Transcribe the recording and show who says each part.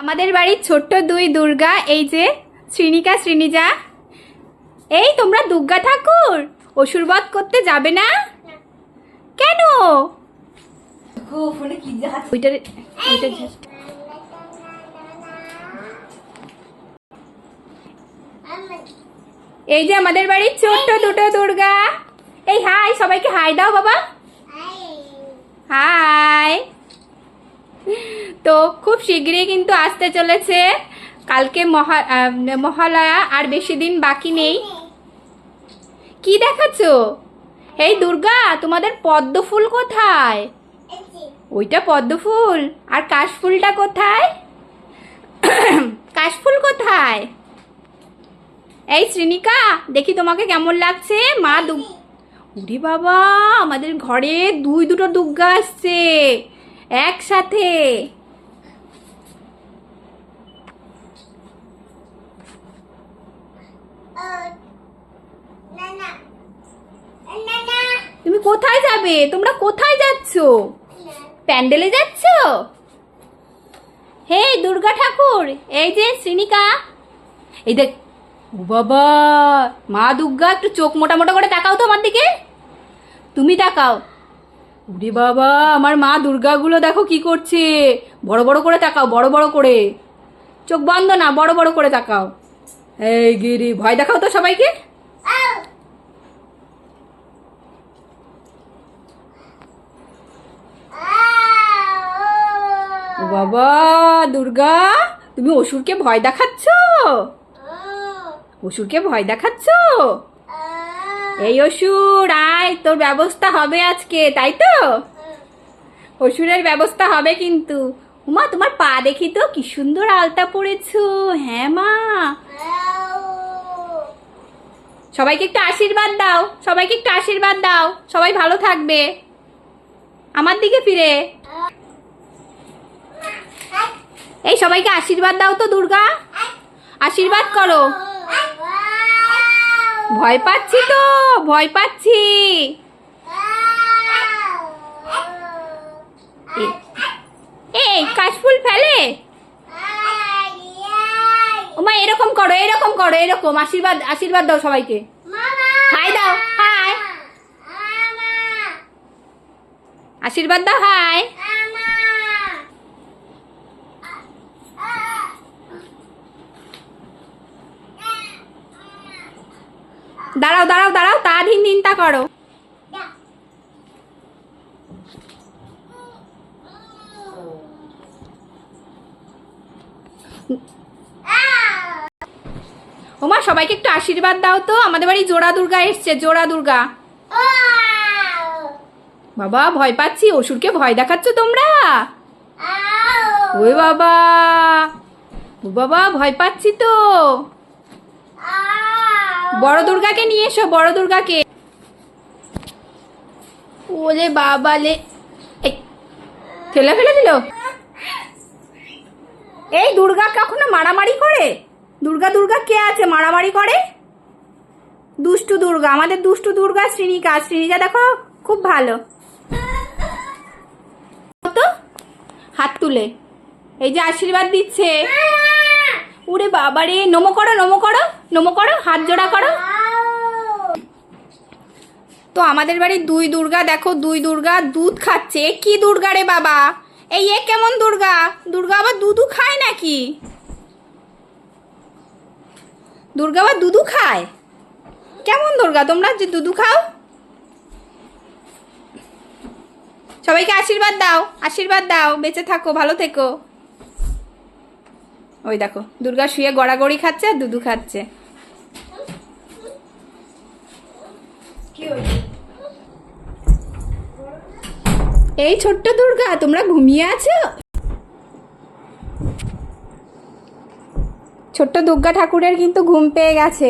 Speaker 1: আমাদের বাড়ির ছোট্ট দুই দুর্গা, এই যে শ্রীনিকা শ্রীনিজা। এই তোমরা দুর্গা ঠাকুর অসুরবধ করতে যাবে না কেন? এই যে আমাদের বাড়ির ছোট্ট দুটো দুর্গা। এই হাই, সবাইকে হাই দাও বাবা। হাই। তো খুব শীঘ্রই কিন্তু আসতে চলেছে, কালকে মহালয়া, আর বেশি দিন বাকি নেই। কি দেখাচ্ছ? এই দুর্গা, তোমাদের পদ্ম ফুল কোথায়? ওইটা পদ্ম ফুল, আর কাশফুলটা কোথায়? কাশফুল কোথায়? এই শ্রীনিকা, দেখি তোমাকে কেমন লাগছে? মা উরি বাবা, আমাদের ঘরে দুটো দুর্গা আসছে একসাথে। তুমি কোথায় যাবে? তোমরা কোথায় যাচ্ছ? প্যান্ডেলে যাচ্ছ? হে দুর্গা ঠাকুর, এই যে শ্রীনিকা, এই দেখ। ও বাবা, মা দুর্গা, একটু চোখ মোটা মোটা করে তাকাও তো আমার দিকে। তুমি তাকাও। উরে বাবা, আমার মা দুর্গাগুলো দেখো কি করছে। বড় বড় করে তাকাও, বড় বড় করে, চোখ বন্ধ না, বড় বড় করে তাকাও। এই গিরি, ভয় দেখাও তো সবাইকে। ও বাবা দুর্গা, তুমি অসুরকে ভয় দেখাচ্ছ? অসুরকে ভয় দেখাচ্ছ? এই অসুর আয়, তোর ব্যবস্থা হবে আজকে, তাই তো? অসুরের ব্যবস্থা হবে কিন্তু। উমা, তোমার পা দেখি তো, কি সুন্দর আলতা পরেছো। হ্যাঁ মা, সবাইকে একটু আশীর্বাদ দাও, সবাইকে একটু আশীর্বাদ দাও, সবাই ভালো থাকবে। আমার দিকে ফিরে। এই সবাইকে আশীর্বাদ দাও তো দুর্গা, আশীর্বাদ করো। ভয় পাচ্ছি তো, ভয় পাচ্ছি। এই কাশফুল ফেলে। ওমা, এরকম করো, এরকম করো, এরকম আশীর্বাদ, আশীর্বাদ দাও সবাইকে। হাই দাও, হাই। আশীর্বাদ দাও, হাই। দাঁড়াও দাঁড়াও দাঁড়াও, তা দিনটা করো। ওমা, সবাইকে একটু আশীর্বাদ দাও তো। আমাদের বাড়ি জোড়া দুর্গা এসছে, জোড়া দুর্গা। বাবা, ভয় পাচ্ছি। অসুরকে ভয় দেখাচ্ছ তোমরা? ওই বাবা, ও বাবা, ভয় পাচ্ছি তো। বড় দুর্গাকে নিয়ে এসো, বড় দুর্গাকে। ওলে বাবা লে, ফেলে ফেলে দিল। এই দুর্গা কখনো মারামারি করে? দুর্গা দুর্গা কে আছে মারামারি করে? দুষ্টু দুর্গা, আমাদের দুষ্টু দুর্গা শ্রীনিকা। শ্রীনিকা দেখো খুব ভালো তো, হাত তুলে এই যে আশীর্বাদ দিচ্ছে। ওরে বাবা রে, নমো করো, নমো করো, নমো করো, হাত জোড়া করো। তো আমাদের বাড়ির দুই দুর্গা দেখো, দুই দুর্গা দুধ খাচ্ছে। কি দুর্গা রে বাবা? এই এ কেমন দুর্গা? দুর্গা আবার দুধু খায় নাকি? দুর্গা আবার দুধু খায়? কেমন দুর্গা তোমরা যে দুধু খাও? সবাইকে আশীর্বাদ দাও, আশীর্বাদ দাও, বেঁচে থাকো, ভালো থেকো। ওই দেখো, দুর্গা শুয়ে গড়াগড়ি খাচ্ছে আর দুধু খাচ্ছে। এই ছোট্ট দুর্গা, তোমরা ঘুমিয়ে আছো? ছোট্ট দুর্গা ঠাকুরের কিন্তু ঘুম পেয়ে গেছে।